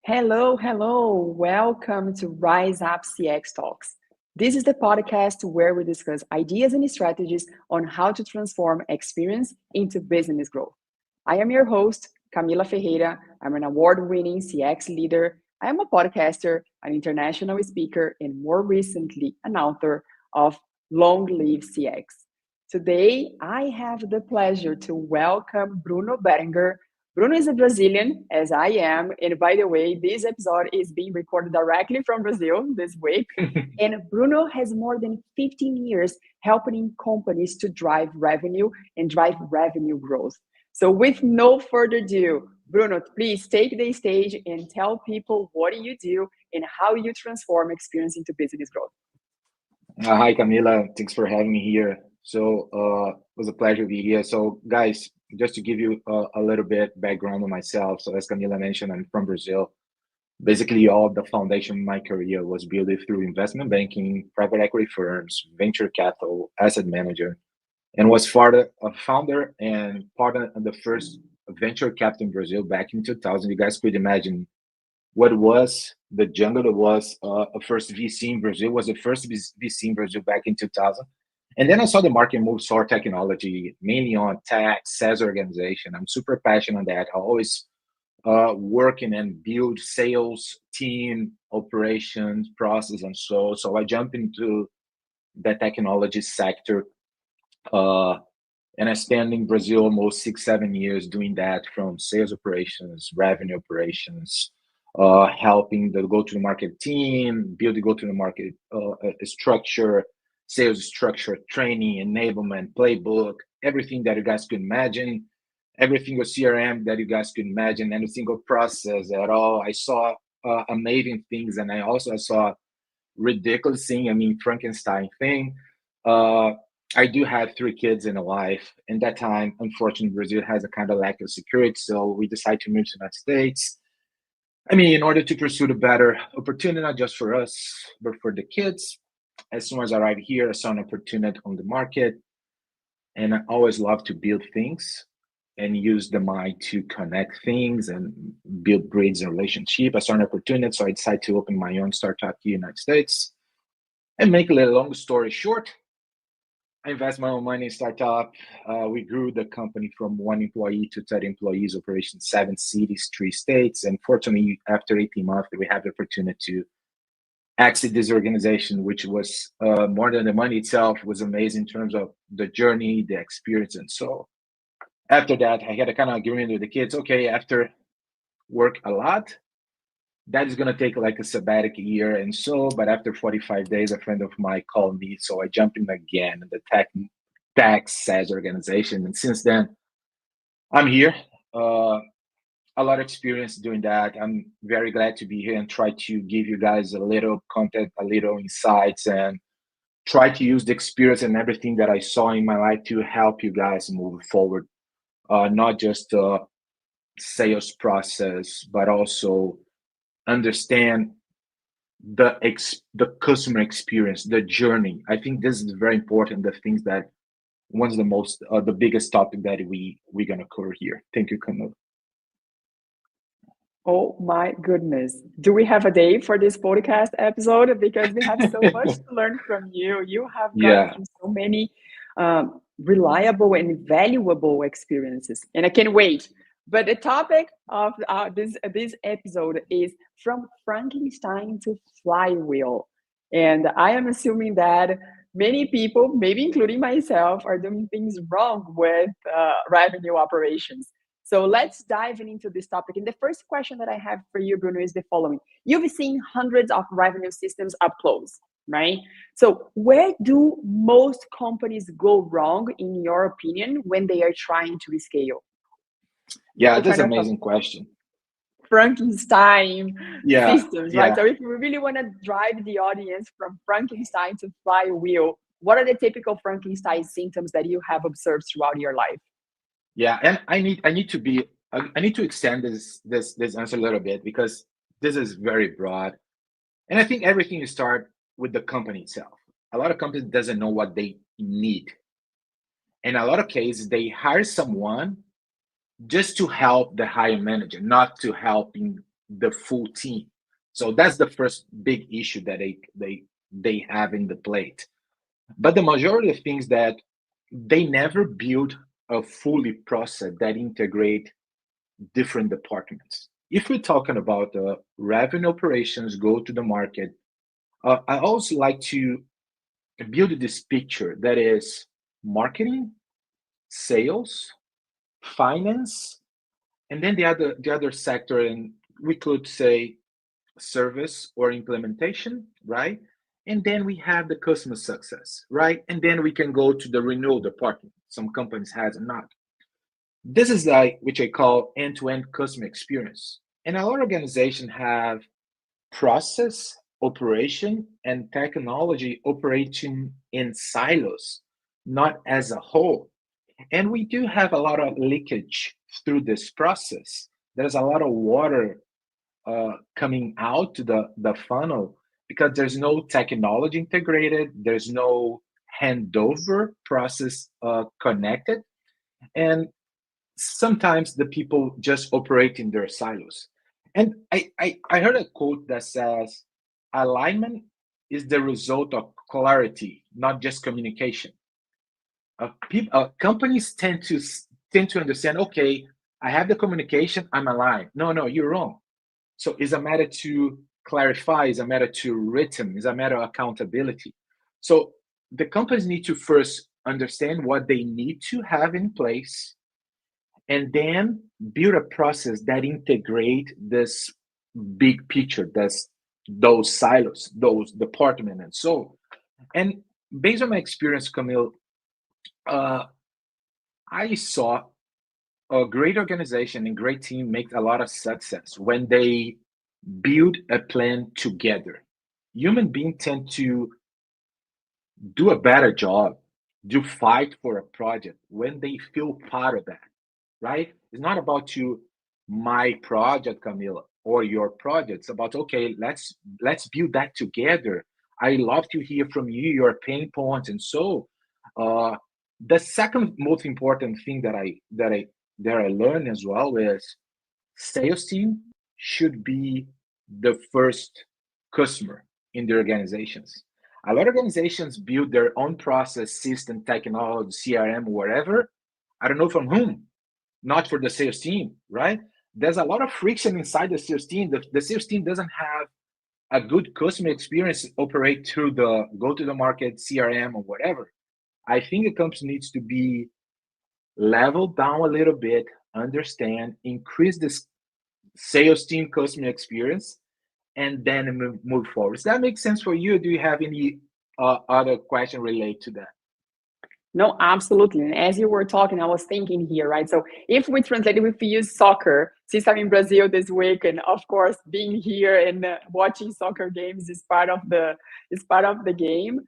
Hello, hello. Welcome to Rise Up CX Talks. This is the podcast where we discuss ideas and strategies on how to transform experience into business growth. I am your host, Camila Ferreira. I'm an award winning CX leader. I am a podcaster, an international speaker, and more recently, an author of Long Live CX. Today, I have the pleasure to welcome Bruno Berenger. Bruno is a Brazilian, as I am. And by the way, this episode is being recorded directly from Brazil this week. And Bruno has more than 15 years helping companies to drive revenue and drive revenue growth. So, with no further ado, Bruno, please take the stage and tell people what do you do and how you transform experience into business growth. Hi, Camila. Thanks for having me here. It was a pleasure to be here. So, guys, just to give you a little bit background on myself. So, as Camila mentioned, I'm from Brazil. Basically, all of the foundation of my career was built through investment banking, private equity firms, venture capital, asset manager, and was a founder and part of the first venture capital in Brazil back in 2000. You guys could imagine what was the jungle that was a first VC in Brazil, was the first VC in Brazil back in 2000. And then I saw the market move toward technology, mainly on tech, sales organization. I'm super passionate on that. I always working and build sales team, operations, process, and so I jump into the technology sector. Uh, and I spent in Brazil almost 6, 7 years doing that from sales operations, revenue operations, helping the go-to-the-market team, build the go-to-the-market structure, sales structure, training, enablement, playbook, everything that you guys could imagine, every single CRM that you guys could imagine, every single process at all. I saw amazing things, and I also saw ridiculous thing. I mean, Frankenstein thing. Uh, I do have 3 kids and a wife. In that time, unfortunately, Brazil has a kind of lack of security, so we decided to move to the United States. I mean, in order to pursue the better opportunity, not just for us, but for the kids. As soon as I arrived here, I saw an opportunity on the market, and I always love to build things and use the mind to connect things and build bridges and relationship. I saw an opportunity, so I decided to open my own startup here in the United States. And make a long story short, I invest my own money in startup. We grew the company from 1 employee to 30 employees, operation 7 cities, 3 states. And fortunately, after 18 months, we have the opportunity to exit this organization, which was more than the money itself, was amazing in terms of the journey, the experience. And so after that, I had a kind of agreement with the kids. Okay, after work a lot, that is going to take like a sabbatic year and so, but after 45 days, a friend of mine called me, so I jumped in again in the tech SaaS organization, and since then I'm here. uh, a lot of experience doing that. I'm very glad to be here and try to give you guys a little content, a little insights, and try to use the experience and everything that I saw in my life to help you guys move forward, not just sales process, but also understand the customer experience, the journey. I think this is very important. The things that one's the most the biggest topic that we're gonna cover here. Thank you, Camille. Oh my goodness. Do we have a day for this podcast episode? Because we have so much to learn from you. You have gone Yeah, through so many reliable and valuable experiences, and I can't wait. But the topic of this episode is from Frankenstein to Flywheel. And I am assuming that many people, maybe including myself, are doing things wrong with revenue operations. So let's dive into this topic. And the first question that I have for you, Bruno, is the following. You've seen hundreds of revenue systems up close, right? So where do most companies go wrong, in your opinion, when they are trying to scale? yeah, So that's kind an of a amazing question. Frankenstein Yeah, systems, right? yeah, So if we really want to drive the audience from Frankenstein to Flywheel, what are the typical Frankenstein symptoms that you have observed throughout your life? yeah. And I need to extend this answer a little bit because this is very broad. And I think everything start with the company itself. A lot of companies doesn't know what they need. In a lot of cases, they hire someone just to help the higher manager, not to helping the full team. So that's the first big issue that they have in the plate. But the majority of things that they never build a fully process that integrate different departments. If we're talking about revenue operations, go to the market, I also like to build this picture that is marketing, sales, finance, and then the other sector, and we could say service or implementation, right? And then we have the customer success, right? And then we can go to the renewal department. Some companies has or not. This is like which I call end-to-end customer experience. And our organization have process, operation, and technology operating in silos, not as a whole. And we do have a lot of leakage through this process. There's a lot of water coming out to the funnel because there's no technology integrated, there's no handover process connected, and sometimes the people just operate in their silos. And I heard a quote that says, alignment is the result of clarity, not just communication. Companies tend to understand, okay, I have the communication, I'm aligned. No, no, you're wrong. So it's a matter to clarify, it's a matter to written, it's a matter of accountability. So the companies need to first understand what they need to have in place and then build a process that integrate this big picture, that's those silos, those department and so. And based on my experience, Camille, uh, I saw a great organization and great team make a lot of success when they build a plan together. Human beings tend to do a better job, do fight for a project when they feel part of that, right? It's not about you, my project, Camila, or your project. It's about okay, let's build that together. I love to hear from you your pain points, and so uh, the second most important thing that I learned as well is sales team should be the first customer in the organizations. A lot of organizations build their own process, system, technology, CRM, whatever. I don't know from whom, not for the sales team, right? There's a lot of friction inside the sales team. The sales team doesn't have a good customer experience operate through the go to the market, CRM, or whatever. I think the company needs to be leveled down a little bit, understand, increase this sales team customer experience, and then move forward. Does that make sense for you? Do you have any other question related to that? No, absolutely. And as you were talking, I was thinking here, right? So if we translate it, if we use soccer, since I'm in Brazil this week, and of course, being here and watching soccer games is part of the game.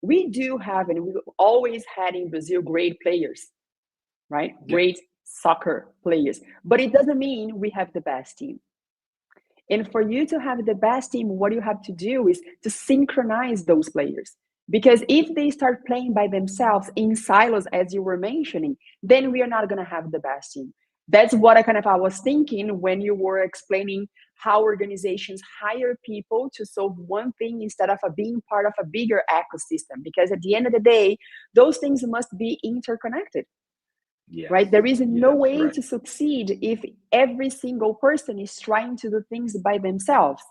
We do have, and we always had in Brazil great players, right? Yeah. Great soccer players, but it doesn't mean we have the best team. And for you to have the best team, what you have to do is to synchronize those players. Because if they start playing by themselves in silos, as you were mentioning, then we are not going to have the best team. That's what I was thinking when you were explaining how organizations hire people to solve one thing instead of being part of a bigger ecosystem. Because at the end of the day, those things must be interconnected, right? Yes. There is no Yes. way Right. to succeed if every single person is trying to do things by themselves.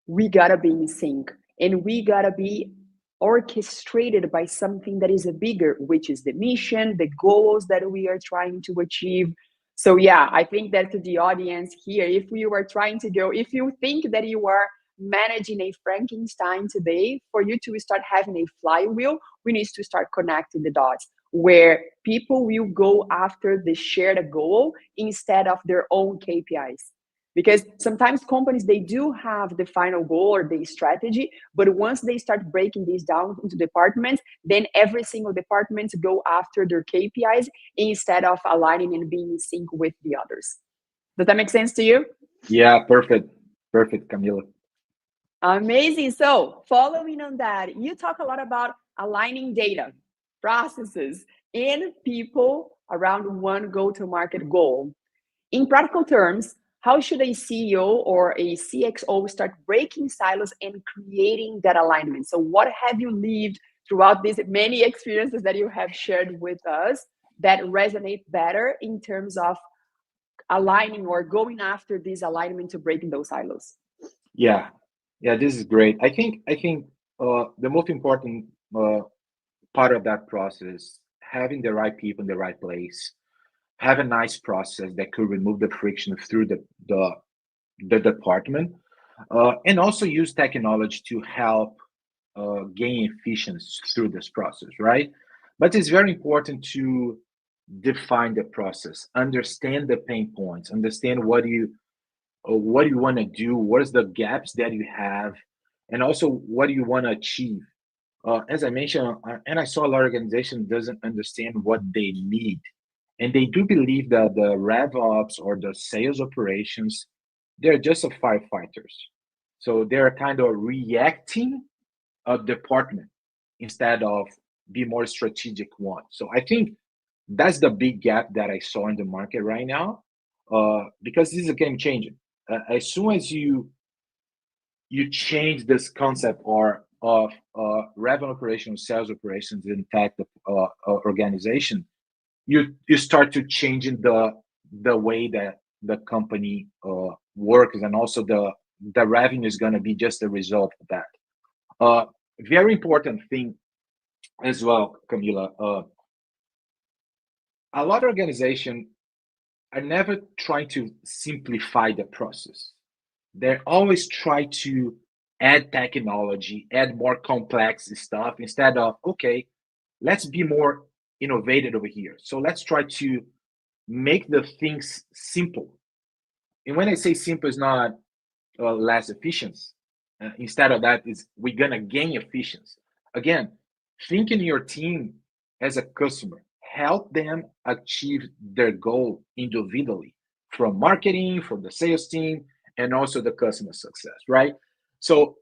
We gotta be in sync, and we gotta be orchestrated by something that is a bigger, which is the mission, the goals that we are trying to achieve. So yeah, I think that to the audience here, if you are trying to go, if you think that you are managing a Frankenstein today, for you to start having a flywheel, we need to start connecting the dots where people will go after the shared goal instead of their own KPIs. Because sometimes companies, they do have the final goal or the strategy, but once they start breaking this down into departments, then every single department go after their KPIs instead of aligning and being in sync with the others. Does that make sense to you? Yeah. Perfect. Perfect, Camila. Amazing. So following on that, you talk a lot about aligning data, processes, and people around one go-to-market goal. In practical terms, how should a CEO or a CXO start breaking silos and creating that alignment? So what have you lived throughout these many experiences that you have shared with us that resonate better in terms of aligning or going after this alignment to breaking those silos? Yeah, yeah, this is great. I think the most important part of that process, having the right people in the right place, have a nice process that could remove the friction through the department, and also use technology to help gain efficiency through this process, right? But it's very important to define the process, understand the pain points, understand what you want to do, what is the gaps that you have, and also what do you want to achieve. As I mentioned, and I saw a lot of organization doesn't understand what they need, and they do believe that the rev ops or the sales operations, they're just a firefighters. So they're kind of reacting a department instead of be more strategic one. So I think that's the big gap that I saw in the market right now, because this is a game changer. As soon as you change this concept or of revenue operations, sales operations, in fact, the organization, you start to changing the way that the company works, and also the revenue is going to be just a result of that. Uh, Very important thing as well, Camila. A lot of organization are never trying to simplify the process. They always try to add technology, add more complex stuff instead of, okay, let's be more innovative over here. So let's try to make the things simple. And when I say simple, it's not less efficient. Instead of that, is we're gonna gain efficiency. Again, think in your team as a customer, help them achieve their goal individually, from marketing, from the sales team, and also the customer success, right? So,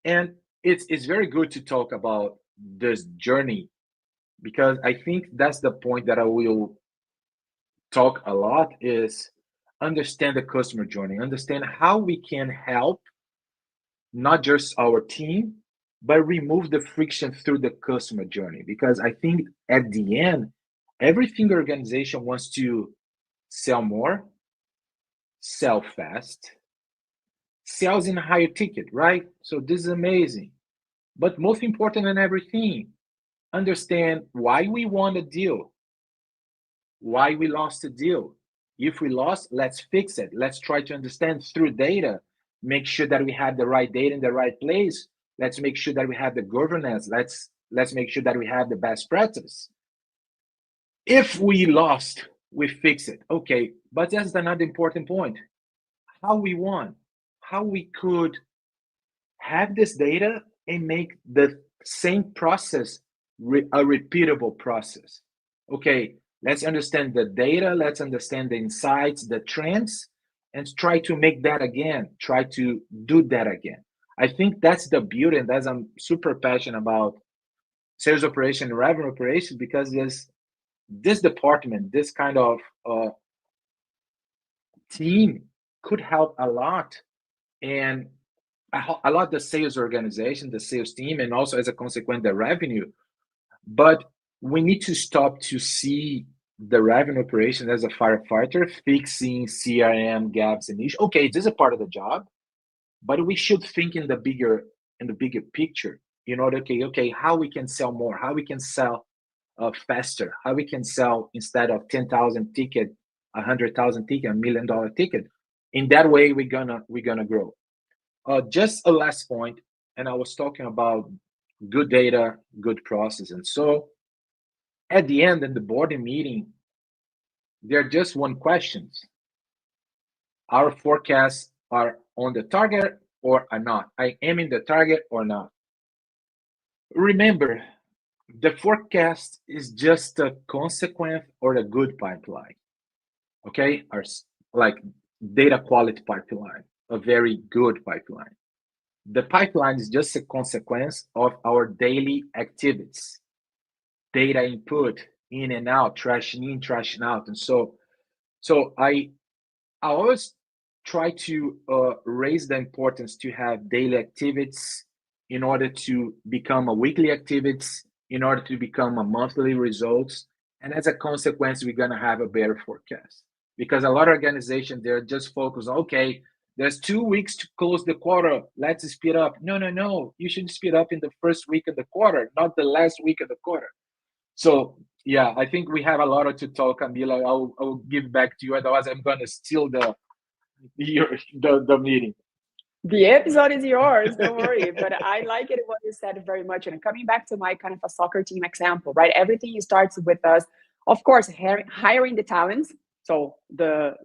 and it's very good to talk about this journey, because I think that's the point that I will talk a lot is understand the customer journey, understand how we can help not just our team, but remove the friction through the customer journey. Because I think at the end, everything organization wants to sell more, sell fast, sells in a higher ticket, right? So this is amazing. But most important than everything, understand why we won a deal, why we lost a deal. If we lost, let's fix it. Let's try to understand through data, make sure that we have the right data in the right place. Let's make sure that we have the governance. Let's make sure that we have the best practice. If we lost, we fix it. Okay, but that's another important point. How we won, how we could have this data and make the same process a repeatable process. Okay, let's understand the data, let's understand the insights, the trends, and try to make that again, try to do that again. I think that's the beauty, and that's I'm super passionate about sales operation and revenue operations, because this department, this kind of team could help a lot, and a lot the sales organization, the sales team, and also as a consequence the revenue. But we need to stop to see the revenue operation as a firefighter fixing CRM gaps and issues. Okay, this is a part of the job, but we should think in the bigger picture. You know, okay, how we can sell more, how we can sell faster, how we can sell instead of 10,000 ticket, 100,000 ticket, $1 million ticket. In that way, we're gonna grow. Just a last point, and I was talking about good data, good process, and so at the end in the board meeting, there are just one questions: our forecasts are on the target or are not? I am in the target or not? Remember, the forecast is just a consequence or a good pipeline. Okay, or like data quality pipeline, a very good pipeline. The pipeline is just a consequence of our daily activities, data input, in and out, trashing in, trashing out. And so I always try to raise the importance to have daily activities in order to become a weekly activities, in order to become a monthly results. And as a consequence, we're going to have a better forecast. Because a lot of organizations, they're just focused, okay, there's 2 weeks to close the quarter. Let's speed up. No, no, no. You should speed up in the first week of the quarter, not the last week of the quarter. So yeah, I think we have a lot to talk, Camila. I'll give back to you. Otherwise, I'm gonna steal the meeting. The episode is yours, don't worry. But I like it what you said very much. And coming back to my kind of a soccer team example, right? Everything starts with us, of course, hiring the talents. So the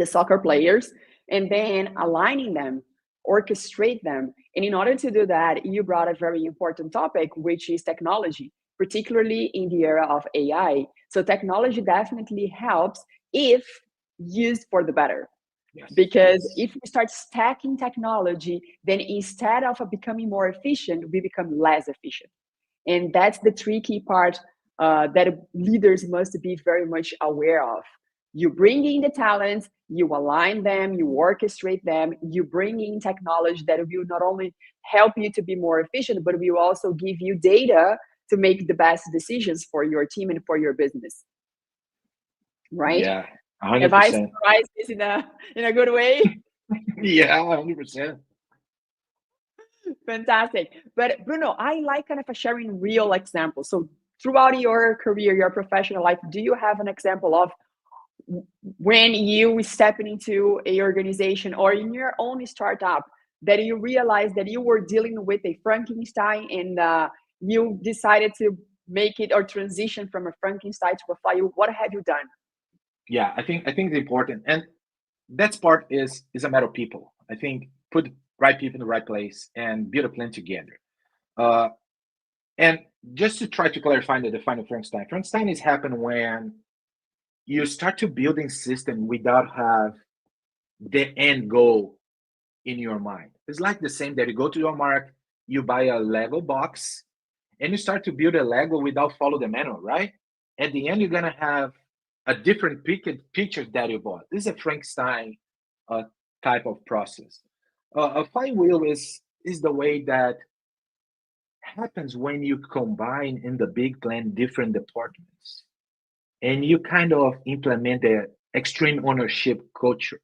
soccer players, and then aligning them, orchestrate them. And in order to do that, you brought a very important topic, which is technology, particularly in the era of AI. So technology definitely helps if used for the better. Yes, Because yes. if we start stacking technology, then instead of becoming more efficient, we become less efficient. And that's the tricky part that leaders must be very much aware of. You bring in the talents, you align them, you orchestrate them, you bring in technology that will not only help you to be more efficient, but will also give you data to make the best decisions for your team and for your business. Right? Yeah, Have hundred I percent. summarized this in a good way? Yeah, 100%. Fantastic. But Bruno, I like kind of sharing real examples. So throughout your career, your professional life, do you have an example of when you stepping into a organization or in your own startup that you realized that you were dealing with a Frankenstein and you decided to make it or transition from a Frankenstein to a Flywheel? What have you done? Yeah, I think it's important, and that's part is a matter of people. I think put right people in the right place and build a plan together. Uh, and just to try to clarify the define of Frankenstein. Frankenstein is happen when you start to building system without have the end goal in your mind. It's like the same that you go to your market, you buy a Lego box, and you start to build a Lego without follow the manual, right? At the end, you're gonna have a different picture that you bought. This is a Frankenstein uh, type of process. A flywheel is the way that happens when you combine in the big plan different departments and you kind of implement the extreme ownership culture.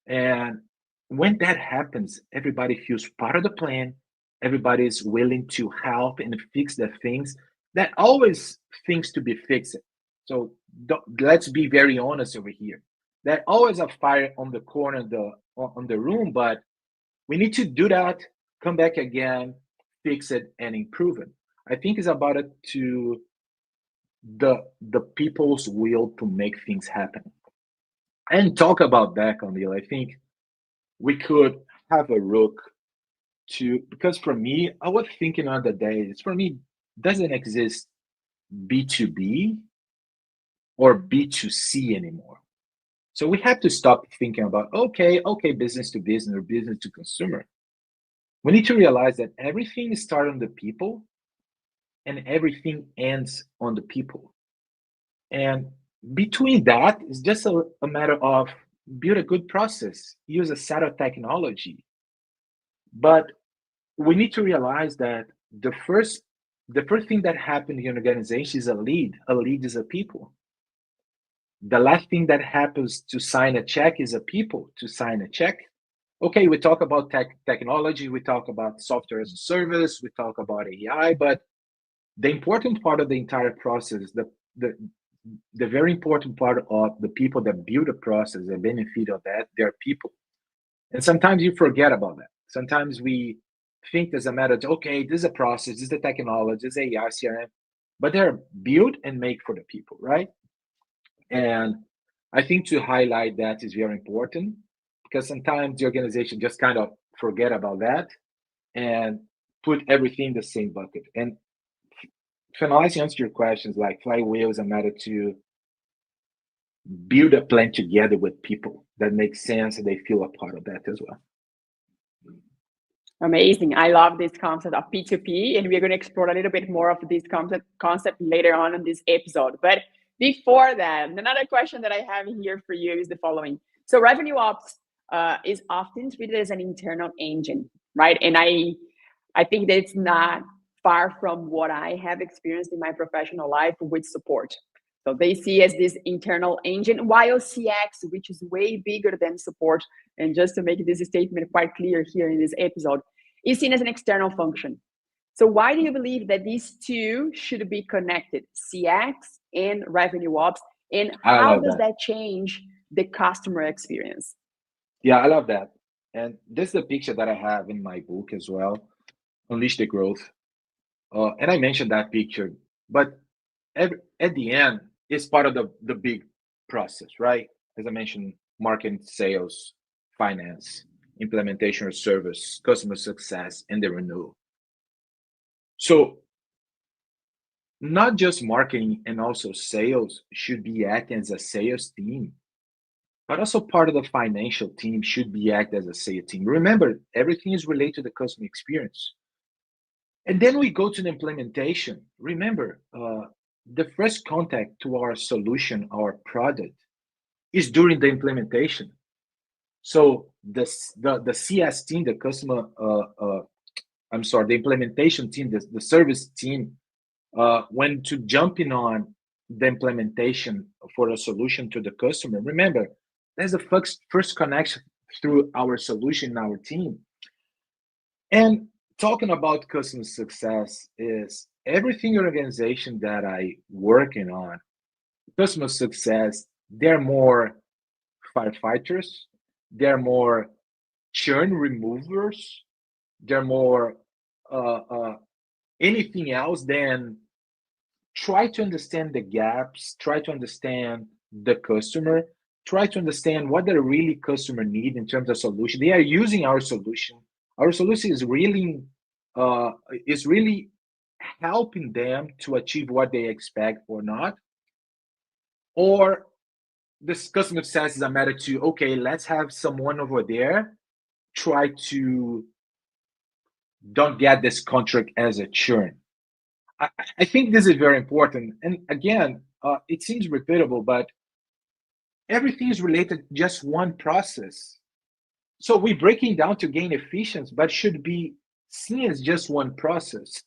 And when that happens, everybody feels part of the plan. Everybody is willing to help and fix the things that always things to be fixed. So let's be very honest over here. That always a fire on the corner of the room, but we need to do that, come back again, fix it, and improve it. I think it's about it to the people's will to make things happen. And talk about that, Camille. I think we could have a look to because for me, I was thinking the other day, it's for me doesn't exist B2B or B2C anymore. So we have to stop thinking about okay, business to business or business to consumer. We need to realize that everything starts on the people and everything ends on the people. And between that, it's just a matter of build a good process, use a set of technology. But we need to realize that the first thing that happened in an organization is a lead. A lead is a people. The last thing that happens to sign a check is a people to sign a check. Okay, we talk about technology, we talk about software as a service, we talk about AI, but the important part of the entire process, the very important part of the people that build the process, the benefit of that, they're people. And sometimes you forget about that. Sometimes we think there's a matter of, okay, this is a process, this is the technology, this is AI, CRM, but they're built and made for the people, right? And I think to highlight that is very important because sometimes the organization just kind of forget about that and put everything in the same bucket. And finalizing answer your questions, like flywheel is a matter to build a plan together with people that makes sense and they feel a part of that as well. Amazing. I love this concept of P2P, and we're going to explore a little bit more of this concept later on in this episode. But before that, another question that I have here for you is the following. So revenue ops is often treated as an internal engine, right? And I think that it's not far from what I have experienced in my professional life with support. So they see as this internal engine, while CX, which is way bigger than support, and just to make this statement quite clear here in this episode, is seen as an external function. So why do you believe that these two should be connected, CX and revenue ops? And I how love does that. that change the customer experience? Yeah, I love that. And this is the picture that I have in my book as well, Unleash the Growth. And I mentioned that picture, but at the end, it's part of the big process, right? As I mentioned, marketing, sales, finance, implementation or service, customer success, and the renewal. So not just marketing and also sales should be acting as a sales team, but also part of the financial team should be act as a sales team. Remember, everything is related to the customer experience. And then we go to the implementation. Remember, the first contact to our solution, our product, is during the implementation. So the CS team, the customer, I'm sorry, the implementation team, the service team, when to jumping on the implementation for a solution to the customer. Remember, there's the first connection through our solution, our team. And talking about customer success is everything organization that I working on, customer success, they're more firefighters, they're more churn removers, they're more anything else than try to understand the gaps, try to understand the customer, try to understand what the really customer need in terms of solution. They are using our solution. Our solution is really helping them to achieve what they expect or not. Or this customer success is a matter to, okay, let's have someone over there try to don't get this contract as a churn. I think this is very important. And again, it seems repeatable, but everything is related to just one process. So we're breaking down to gain efficiency, but should be seen as just one process.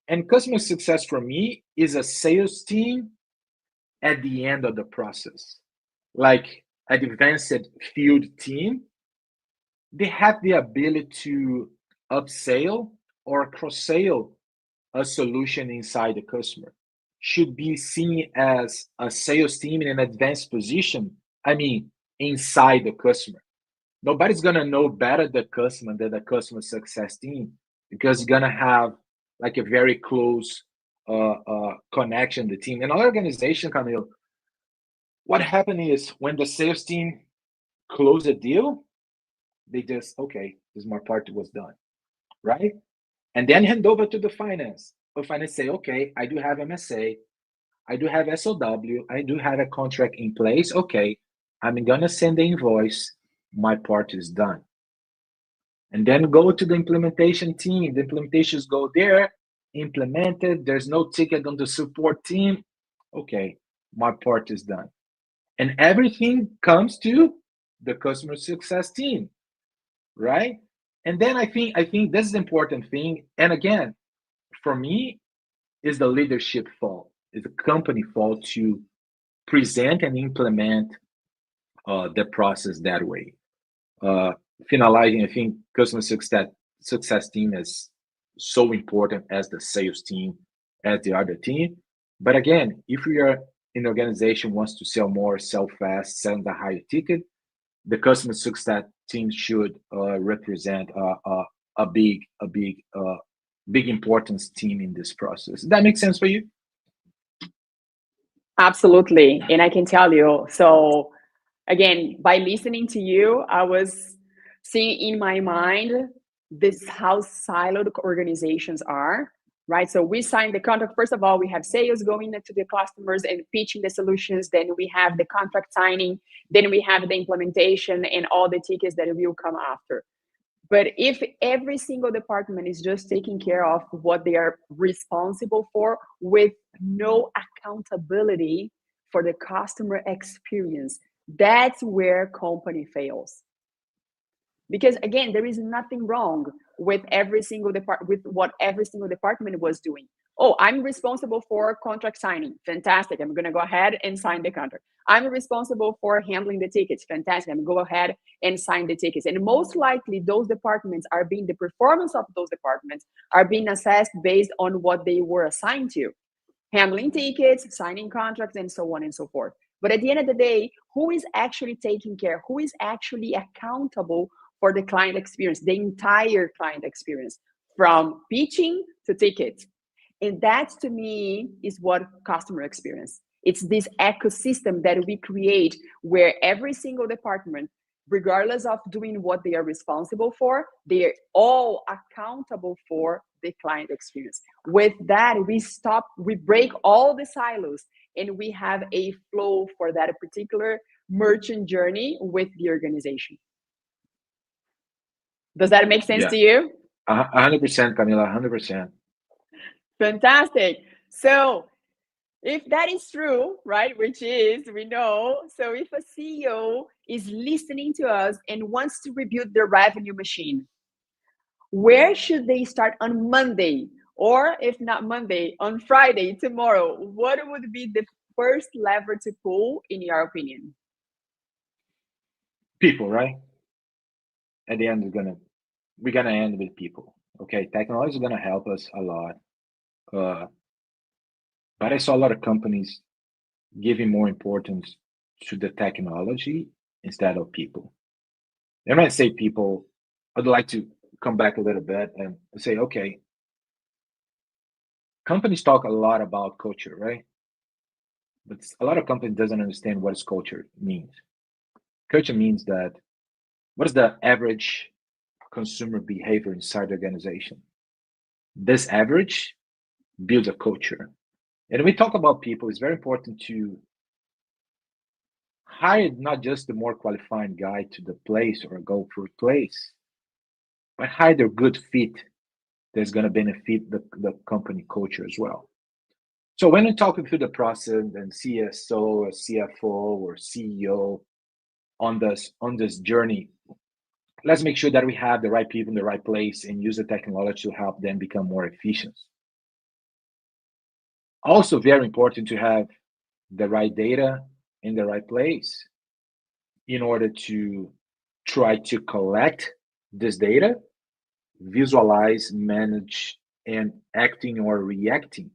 And customer success for me is a sales team at the end of the process. Like advanced field team, they have the ability to upsell or cross-sell a solution inside the customer. Should be seen as a sales team in an advanced position. I mean, inside the customer. Nobody's gonna know better the customer than the customer success team because you're gonna have like a very close connection, the team. In our organization, Camille, what happened is when the sales team closed a deal, they just, okay, this my part was done, right? And then hand over to the finance. The finance say, okay, I do have MSA, I do have SOW, I do have a contract in place. Okay, I'm gonna send the invoice. My part is done. And then go to the implementation team. The implementations go there, implemented. There's no ticket on the support team. Okay, my part is done. And everything comes to the customer success team, right? And then I think this is the important thing. And again, for me, is the leadership fault, is the company fault to present and implement the process that way. Uh, Finalizing, I think customer success team is so important as the sales team, as the other team. But again, if we are an organization wants to sell more, sell fast, sell the higher ticket, the customer success team should represent a big importance team in this process. That makes sense for you? Absolutely. And I can tell you, so again, by listening to you, I was seeing in my mind this how siloed organizations are, right? So we sign the contract. First of all, we have sales going to the customers and pitching the solutions. Then we have the contract signing. Then we have the implementation and all the tickets that will come after. But if every single department is just taking care of what they are responsible for with no accountability for the customer experience. That's where company fails. Because again, there is nothing wrong with what every single department was doing. Oh, I'm responsible for contract signing. Fantastic. I'm going to go ahead and sign the contract. I'm responsible for handling the tickets. Fantastic. I'm going to go ahead and sign the tickets. And most likely, the performance of those departments are being assessed based on what they were assigned to: handling tickets, signing contracts, and so on and so forth. But at the end of the day, who is actually taking care? Who is actually accountable for the client experience, the entire client experience, from pitching to tickets? And that, to me, is what customer experience. It's this ecosystem that we create where every single department, regardless of doing what they are responsible for, they are all accountable for the client experience. With that, we break all the silos, and we have a flow for that particular merchant journey with the organization. Does that make sense Yeah, to you? 100%, Camila, 100%. Fantastic. So if that is true, right, which is, we know, so if a CEO is listening to us and wants to rebuild their revenue machine, where should they start on Monday? Or if not Monday, on Friday, tomorrow? What would be the first lever to pull, in your opinion? People, right? At the end, we're gonna end with people. Okay, technology is gonna help us a lot. Uh, but I saw a lot of companies giving more importance to the technology instead of people. And when I say people, I'd like to come back a little bit and say, okay, companies talk a lot about culture, right? But a lot of companies doesn't understand what culture means. Culture means that what is the average consumer behavior inside the organization? This average builds a culture. And when we talk about people, it's very important to hire not just the more qualified guy to the place or go for a place, but hire the good fit that's going to benefit the company culture as well. So when we're talking through the process and CSO or CFO or CEO on this journey, let's make sure that we have the right people in the right place and use the technology to help them become more efficient. Also, very important to have the right data in the right place in order to try to collect this data, visualize, manage, and acting or reacting,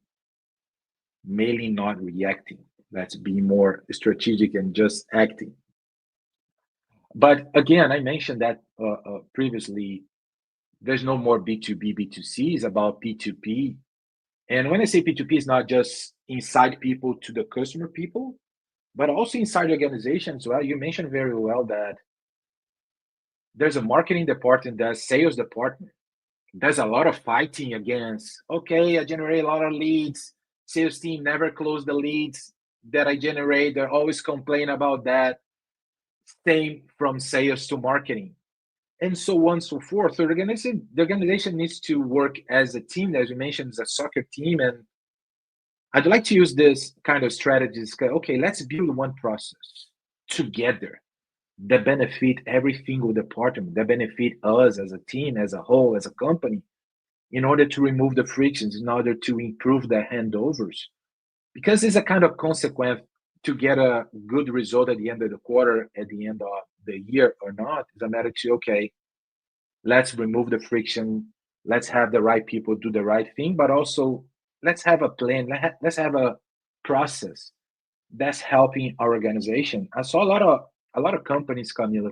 mainly not reacting. Let's be more strategic and just acting. But again, I mentioned that previously, there's no more B2B, B2C, it's about P2P. And when I say P2P, it's not just inside people to the customer people, but also inside organizations. Well, you mentioned very well that there's a marketing department, there's sales department. There's a lot of fighting against, okay, I generate a lot of leads. Sales team never close the leads that I generate. They're always complain about that. Same from sales to marketing. And so on and so forth. So the organization needs to work as a team, as you mentioned, as a soccer team. And I'd like to use this kind of strategies. Okay, let's build one process together that benefit every single department, that benefit us as a team, as a whole, as a company, in order to remove the frictions, in order to improve the handovers. Because it's a kind of consequence to get a good result at the end of the quarter, at the end of the year or not. It's a matter to, okay, let's remove the friction, let's have the right people do the right thing, but also let's have a plan, let's have a process that's helping our organization. I saw a lot of companies, Camila,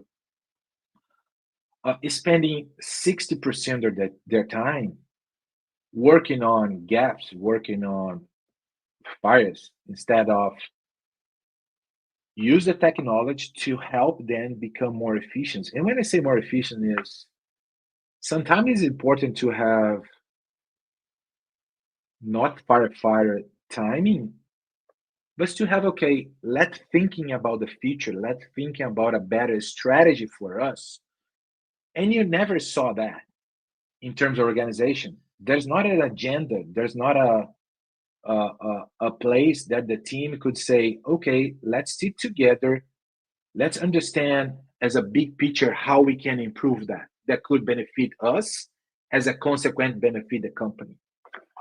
spending 60% of their time working on gaps, working on fires, instead of use the technology to help them become more efficient. And when I say more efficient is sometimes it's important to have not firefighter timing, but to have, okay, let's thinking about the future, let's thinking about a better strategy for us. And you never saw that in terms of organization. There's not an agenda. There's not a place that the team could say, okay, let's sit together, let's understand as a big picture how we can improve that could benefit us, as a consequent benefit the company.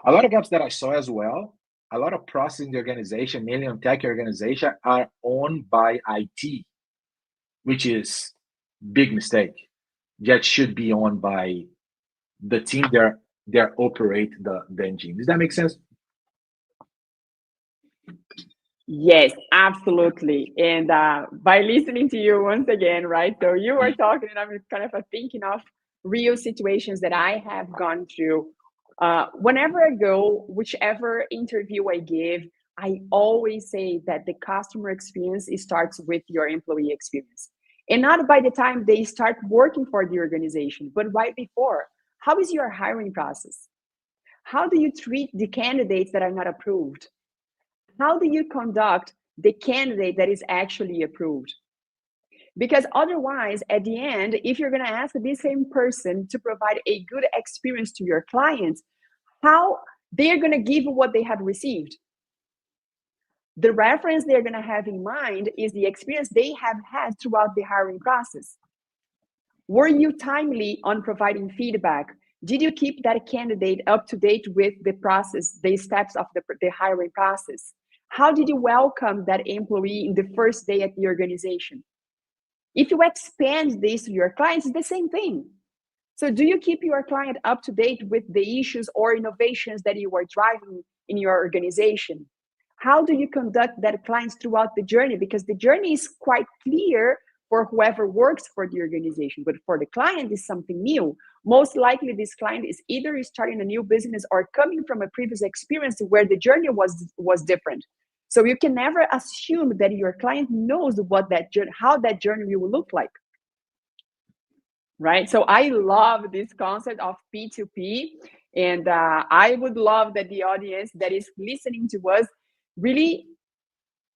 A lot of gaps that I saw as well, a lot of process in the organization, mainly on tech organization, are owned by IT, which is big mistake. That should be owned by the team that operate the engine. Does that make sense? Yes, absolutely. And by listening to you once again, right? So you were talking, and I'm kind of thinking of real situations that I have gone through. Whenever I go, whichever interview I give, I always say that the customer experience starts with your employee experience. And not by the time they start working for the organization, but right before. How is your hiring process? How do you treat the candidates that are not approved? How do you conduct the candidate that is actually approved? Because otherwise, at the end, if you're going to ask the same person to provide a good experience to your clients, how they're going to give what they have received? The reference they're going to have in mind is the experience they have had throughout the hiring process. Were you timely on providing feedback? Did you keep that candidate up to date with the process, the steps of the hiring process? How did you welcome that employee in the first day at the organization? If you expand this to your clients, it's the same thing. So do you keep your client up to date with the issues or innovations that you are driving in your organization? How do you conduct that clients throughout the journey? Because the journey is quite clear for whoever works for the organization, but for the client is something new. Most likely this client is either starting a new business or coming from a previous experience where the journey was different. So you can never assume that your client knows how that journey will look like. Right? So I love this concept of P2P. And I would love that the audience that is listening to us really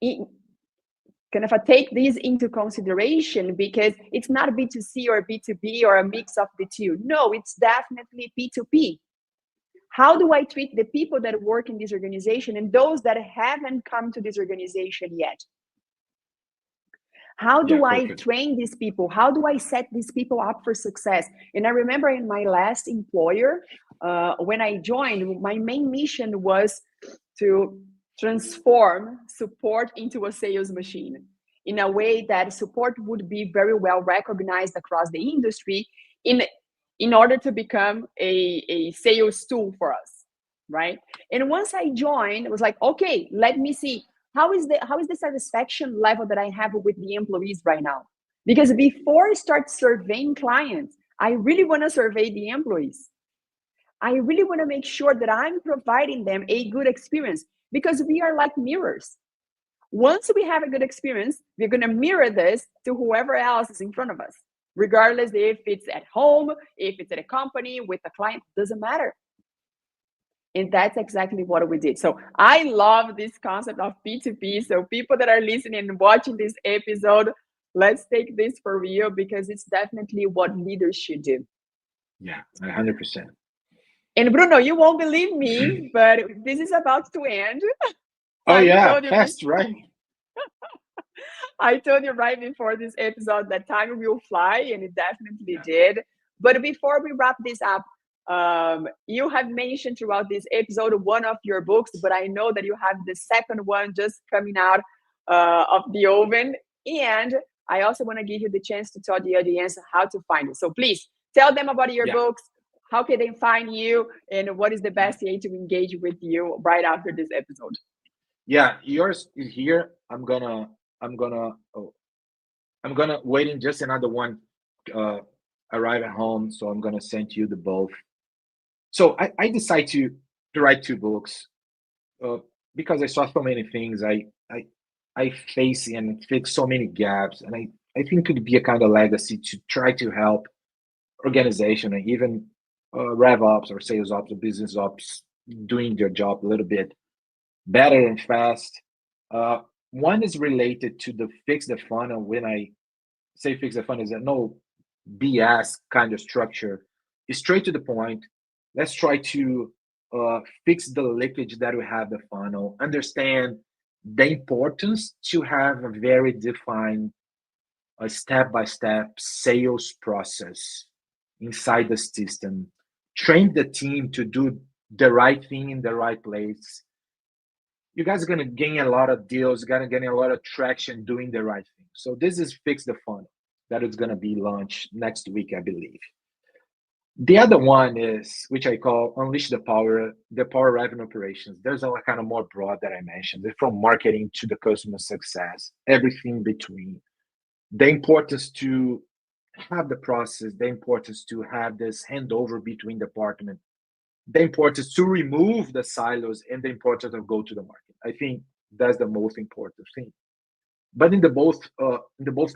kind of take these into consideration, because it's not B2C or B2B or a mix of the two. No, it's definitely P2P. How do I treat the people that work in this organization and those that haven't come to this organization yet? How do I train these people? How do I set these people up for success? And I remember in my last employer, when I joined, my main mission was to transform support into a sales machine in a way that support would be very well recognized across the industry in order to become a sales tool for us, right? And once I joined, I was like, okay, let me see how is the satisfaction level that I have with the employees right now? Because before I start surveying clients, I really want to survey the employees. I really want to make sure that I'm providing them a good experience, because we are like mirrors. Once we have a good experience, we're going to mirror this to whoever else is in front of us, regardless if it's at home, if it's at a company, with a client, doesn't matter. And that's exactly what we did. So I love this concept of P2P. So people that are listening and watching this episode, let's take this for real, because it's definitely what leaders should do. Yeah, 100%. And Bruno, you won't believe me, but this is about to end. Oh yeah, fast, right? I told you right before this episode that time will fly, and it definitely did. But before we wrap this up, you have mentioned throughout this episode one of your books, but I know that you have the second one just coming out of the oven. And I also want to give you the chance to tell the audience how to find it. So please tell them about your books. How can they find you, and what is the best way to engage with you right after this episode? Yeah, yours is here. I'm gonna waiting just another one arrive at home, so I'm gonna send you the both. So I decided to write two books because I saw so many things. I face and fix so many gaps, and I think it could be a kind of legacy to try to help organization and even rev ops or sales ops or business ops doing their job a little bit better and fast. One is related to the fix the funnel. When I say fix the funnel, is that no BS kind of structure. It's straight to the point. Let's try to fix the leakage that we have the funnel, understand the importance to have a very defined a step-by-step sales process inside the system, train the team to do the right thing in the right place. You guys are going to gain a lot of deals, going to gain a lot of traction doing the right thing. So this is Fix the Funnel that is going to be launched next week, I believe. The other one is, which I call Unleash the Power Revenue Operations. There's a kind of more broad that I mentioned, from marketing to the customer success, everything between. The importance to have the process, the importance to have this handover between departments, the importance to remove the silos, and the importance of go to the market. I think that's the most important thing. But in the both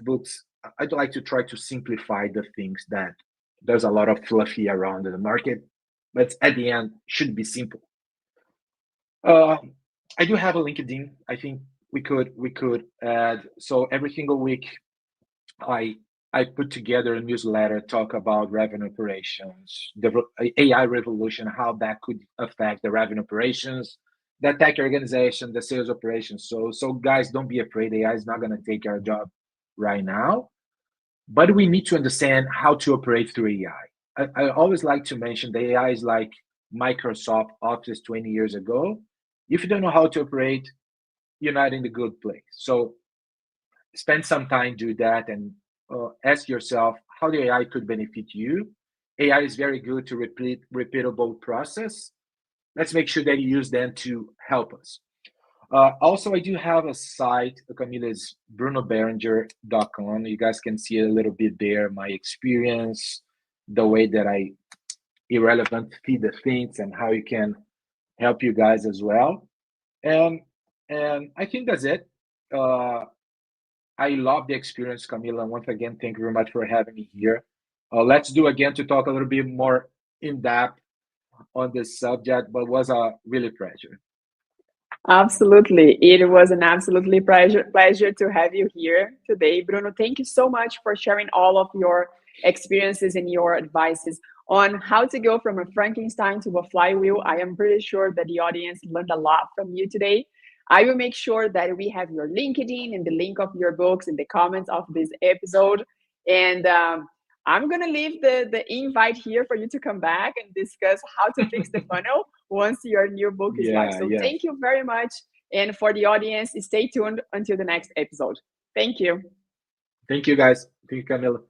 books, I'd like to try to simplify the things that there's a lot of fluffy around in the market, but at the end should be simple. I do have a LinkedIn. I think we could add, so every single week I put together a newsletter talk about revenue operations, the AI revolution, how that could affect the revenue operations, the tech organization, the sales operations. So guys, don't be afraid. AI is not going to take our job right now, but we need to understand how to operate through AI. I always like to mention the AI is like Microsoft Office 20 years ago. If you don't know how to operate, you're not in the good place. So spend some time do that and ask yourself how the AI could benefit you. AI is very good to repeatable process. Let's make sure that you use them to help us. Also, I do have a site, Camila, is brunoberenger.com. You guys can see a little bit there, my experience, the way that I irrelevant feed the things and how you can help you guys as well. And I think that's it. I love the experience, Camila. Once again, thank you very much for having me here. Let's do again to talk a little bit more in depth on this subject, but it was a really pleasure. Absolutely. It was an absolutely pleasure to have you here today, Bruno. Thank you so much for sharing all of your experiences and your advices on how to go from a Frankenstein to a flywheel. I am pretty sure that the audience learned a lot from you today. I will make sure that we have your LinkedIn and the link of your books in the comments of this episode. And I'm going to leave the invite here for you to come back and discuss how to fix the funnel once your new book is live. So thank you very much. And for the audience, stay tuned until the next episode. Thank you. Thank you, guys. Thank you, Camila.